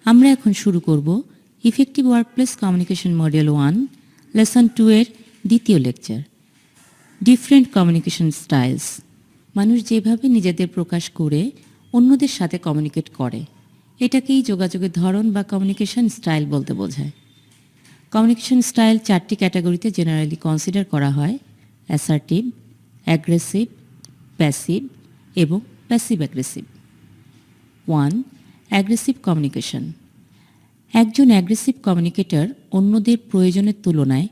আমরা এখন শুরু করব effective workplace communication module 1 lesson 2 এর দ্বিতীয় লেকচার ডিফারেন্ট কমিউনিকেশন স্টাইলস। মানুষ যেভাবে নিজেদের প্রকাশ করে অন্যদের সাথে কমিউনিকেট করে এটাকেই যোগাযোগের ধরন বা কমিউনিকেশন স্টাইল বলতে বোঝায়। কমিউনিকেশন স্টাইল 4টি ক্যাটাগরিতে জেনারেলি কনসিডার করা হয়: অ্যাসার্টিভ, অ্যাগ্রেসিভ, প্যাসিভ এবং প্যাসিভ অ্যাগ্রেসিভ। 1. Aggressive communication. একজন অ্যাগ্রেসিভ কমিউনিকেটর অন্যদের প্রয়োজনের তুলনায়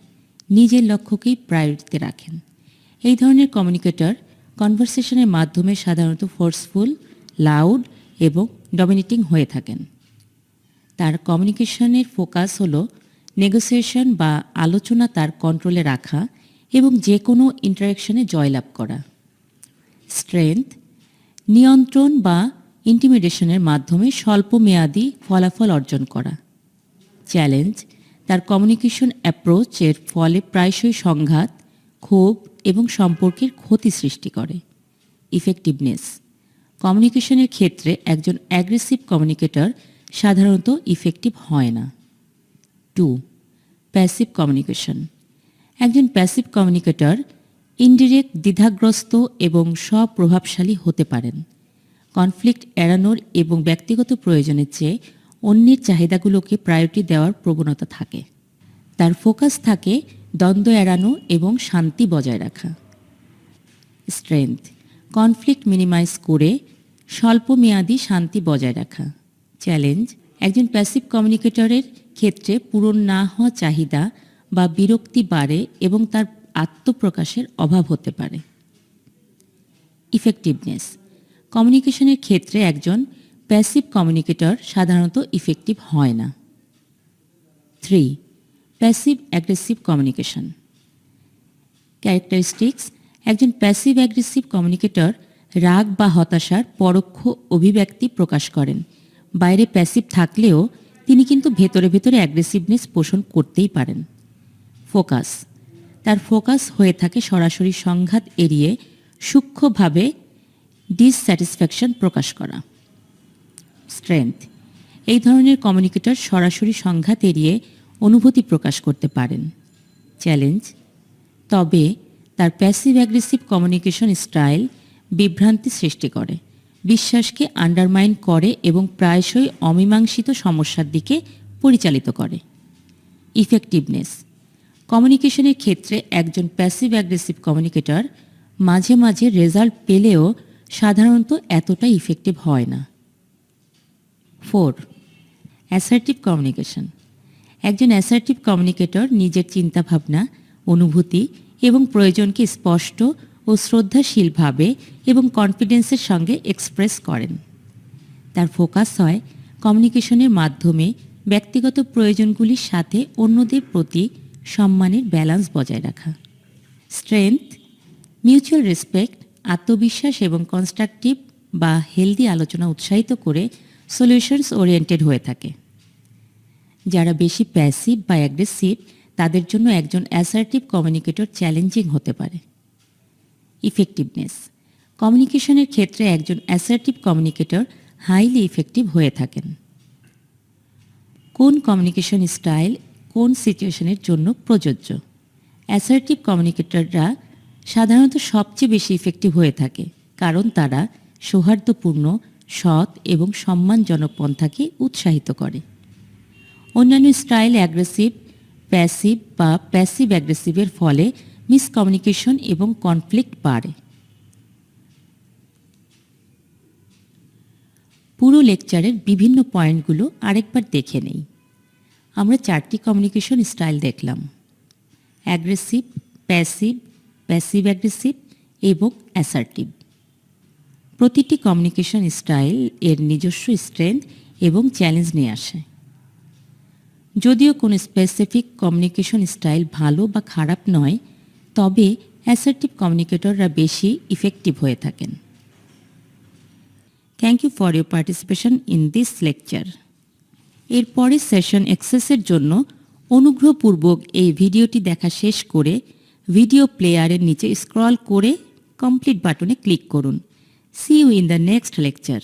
নিজের লক্ষ্যকেই প্রায়োরিটিতে রাখেন। এই ধরনের কমিউনিকেটর কনভারসেশনের মাধ্যমে সাধারণত ফোর্সফুল, লাউড এবং ডমিনেটিং হয়ে থাকেন। তার কমিউনিকেশনের ফোকাস হলো নেগোসিয়েশন বা আলোচনা তার কন্ট্রোলে রাখা এবং যে কোনো ইন্টারাকশনে জয়লাভ করা। স্ট্রেংথ, নিয়ন্ত্রণ বা ইন্টিমিডেশনের মাধ্যমে স্বল্পমেয়াদী ফলাফল অর্জন করা। চ্যালেঞ্জ, তার কমিউনিকেশন অ্যাপ্রোচের ফলে প্রায়শই সংঘাত, ক্ষোভ এবং সম্পর্কের ক্ষতি সৃষ্টি করে। ইফেক্টিভনেস, কমিউনিকেশনের ক্ষেত্রে একজন অ্যাগ্রেসিভ কমিউনিকেটর সাধারণত ইফেক্টিভ হয় না। 2. Passive communication. একজন প্যাসিভ কমিউনিকেটর ইনডিরেক্ট, দ্বিধাগ্রস্ত এবং স্বপ্রভাবশালী হতে পারেন। কনফ্লিক্ট এড়ানোর এবং ব্যক্তিগত প্রয়োজনের চেয়ে অন্যের চাহিদাগুলোকে প্রায়োরিটি দেওয়ার প্রবণতা থাকে। তার ফোকাস থাকে দ্বন্দ্ব এড়ানো এবং শান্তি বজায় রাখা। স্ট্রেংথ, কনফ্লিক্ট মিনিমাইজ করে স্বল্পমেয়াদী শান্তি বজায় রাখা। চ্যালেঞ্জ, একজন প্যাসিভ কমিউনিকেটরের ক্ষেত্রে পূরণ না হওয়া চাহিদা বা বিরক্তি বাড়ে এবং তার আত্মপ্রকাশের অভাব হতে পারে। ইফেক্টিভনেস, কমিউনিকেশনের ক্ষেত্রে একজন প্যাসিভ কমিউনিকেটর সাধারণত ইফেক্টিভ হয় না। 3. Passive aggressive communication. ক্যারেক্টারিস্টিক্স, একজন প্যাসিভ অ্যাগ্রেসিভ কমিউনিকেটর রাগ বা হতাশার পরোক্ষ অভিব্যক্তি প্রকাশ করেন। বাইরে প্যাসিভ থাকলেও তিনি কিন্তু ভেতরে ভেতরে অ্যাগ্রেসিভনেস পোষণ করতেই পারেন। ফোকাস, তার ফোকাস হয়ে থাকে সরাসরি সংঘাত এড়িয়ে সূক্ষ্মভাবে ডিসস্যাটিসফ্যাকশন প্রকাশ করা। স্ট্রেংথ, এই ধরনের কমিউনিকেটর সরাসরি সংঘাত এড়িয়ে অনুভূতি প্রকাশ করতে পারেন। চ্যালেঞ্জ, তবে তার প্যাসিভ অ্যাগ্রেসিভ কমিউনিকেশন স্টাইল বিভ্রান্তি সৃষ্টি করে, বিশ্বাসকে আন্ডারমাইন করে এবং প্রায়শই অমীমাংসিত সমস্যার দিকে পরিচালিত করে। ইফেক্টিভনেস, কমিউনিকেশনের ক্ষেত্রে একজন প্যাসিভ অ্যাগ্রেসিভ কমিউনিকেটর মাঝে মাঝে রেজাল্ট পেলেও সাধারণত এতটা ইফেক্টিভ হয় না। 4. Assertive communication. একজন অ্যাসার্টিভ কমিউনিকেটর নিজের চিন্তাভাবনা, অনুভূতি এবং প্রয়োজনকে স্পষ্ট ও শ্রদ্ধাশীলভাবে এবং কনফিডেন্সের সঙ্গে এক্সপ্রেস করেন। তার ফোকাস হয় কমিউনিকেশনের মাধ্যমে ব্যক্তিগত প্রয়োজনগুলির সাথে অন্যদের প্রতি সম্মানের ব্যালেন্স বজায় রাখা। স্ট্রেংথ, মিউচুয়াল রেসপেক্ট, আত্মবিশ্বাস এবং কনস্ট্রাকটিভ বা হেলদি আলোচনা উৎসাহিত করে সলিউশনস ওরিয়েন্টেড হয়ে থাকে। যারা বেশি প্যাসিভ বা অ্যাগ্রেসিভ তাদের জন্য একজন অ্যাসার্টিভ কমিউনিকেটর চ্যালেঞ্জিং হতে পারে। ইফেক্টিভনেস, কমিউনিকেশনের ক্ষেত্রে একজন অ্যাসার্টিভ কমিউনিকেটর হাইলি ইফেক্টিভ হয়ে থাকেন। কোন কমিউনিকেশন স্টাইল কোন সিচুয়েশনের জন্য প্রযোজ্য? অ্যাসার্টিভ কমিউনিকেটররা সাধারণত সবচেয়ে বেশি ইফেক্টিভ হয়ে থাকে কারণ তারা সৌহার্দ্যপূর্ণ, সৎ এবং সম্মানজনক পন্থাকে উৎসাহিত করে। অন্যান্য স্টাইল অ্যাগ্রেসিভ, প্যাসিভ বা প্যাসিভ অ্যাগ্রেসিভের ফলে মিসকমিউনিকেশন এবং কনফ্লিক্ট বাড়ে। পুরো লেকচারের বিভিন্ন পয়েন্টগুলো আরেকবার দেখে নেই। আমরা 4টি কমিউনিকেশন স্টাইল দেখলাম: অ্যাগ্রেসিভ, প্যাসিভ, প্যাসিভ অ্যাগ্রেসিভ এবং অ্যাসার্টিভ। প্রতিটি কমিউনিকেশন স্টাইল এর নিজস্ব স্ট্রেংথ এবং চ্যালেঞ্জ নিয়ে আসে। যদিও কোনো স্পেসিফিক কমিউনিকেশন স্টাইল ভালো বা খারাপ নয়, তবে অ্যাসার্টিভ কমিউনিকেটররা বেশি ইফেক্টিভ হয়ে থাকেন। Thank you for your participation in this lecture. এর পরের সেশন অ্যাক্সেসের জন্য অনুগ্রহপূর্বক এই ভিডিওটি দেখা শেষ করে ভিডিও প্লেয়ারের নিচে স্ক্রল করে কমপ্লিট বাটনে ক্লিক করুন। See you in the next lecture.